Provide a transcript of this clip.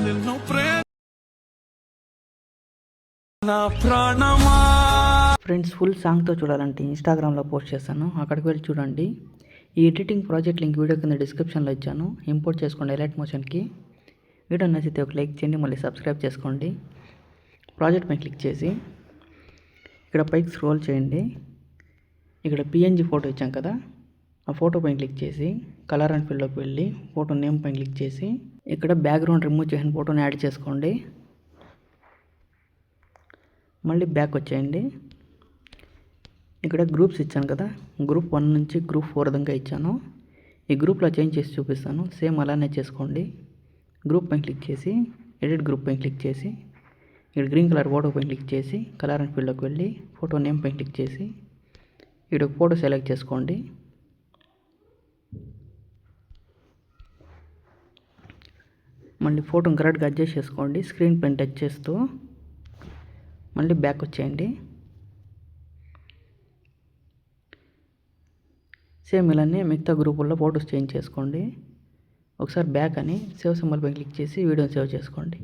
నిన్ను నా ప్రాణమా. ఫ్రెండ్స్, ఫుల్ సాంగ్తో చూడాలంటే ఇన్స్టాగ్రామ్లో పోస్ట్ చేస్తాను, అక్కడికి వెళ్ళి చూడండి. ఈ ఎడిటింగ్ ప్రాజెక్ట్ లింక్ వీడియో కింద డిస్క్రిప్షన్లో ఇచ్చాను. ఇంపోర్ట్ చేసుకోండి ఎలైట్ మోషన్కి. వీడియో నచ్చితే ఒక లైక్ చేయండి, మళ్ళీ సబ్స్క్రైబ్ చేసుకోండి. ప్రాజెక్ట్ పైన క్లిక్ చేసి ఇక్కడ పైకి స్క్రోల్ చేయండి. ఇక్కడ పిఎన్జి ఫోటో ఇచ్చాం కదా, ఆ ఫోటో పైన క్లిక్ చేసి కలర్ అండ్ ఫిల్లోకి వెళ్ళి ఫోటో నేమ్ పైన క్లిక్ చేసి ఇక్కడ బ్యాక్గ్రౌండ్ రిమూవ్ చేసిన ఫోటోని యాడ్ చేసుకోండి. మళ్ళీ బ్యాక్ వచ్చేయండి. ఇక్కడ గ్రూప్స్ ఇచ్చాను కదా, గ్రూప్ 1 నుంచి గ్రూప్ 4 దాకా ఇచ్చాను. ఈ గ్రూప్లో చేంజ్ చేసి చూపిస్తాను, సేమ్ అలానే చేసుకోండి. గ్రూప్ పైన క్లిక్ చేసి ఎడిట్ గ్రూప్ పైన క్లిక్ చేసి ఇక్కడ గ్రీన్ కలర్ ఫోటో పైన క్లిక్ చేసి కలర్ అండ్ ఫీల్డ్లోకి వెళ్ళి ఫోటో నేమ్ పైన క్లిక్ చేసి ఇక్కడ ఒక ఫోటో సెలెక్ట్ చేసుకోండి. మళ్ళీ ఫోటోని కరెక్ట్గా అడ్జస్ట్ చేసుకోండి, స్క్రీన్ పైన టచ్ చేస్తూ. మళ్ళీ బ్యాక్ వచ్చేయండి. సేమ్ ఇలానే మిగతా గ్రూపుల్లో ఫొటోస్ చేంజ్ చేసుకోండి. ఒకసారి బ్యాక్ అని సేవ్ సింబల్ పైన క్లిక్ చేసి వీడియోని సేవ్ చేసుకోండి.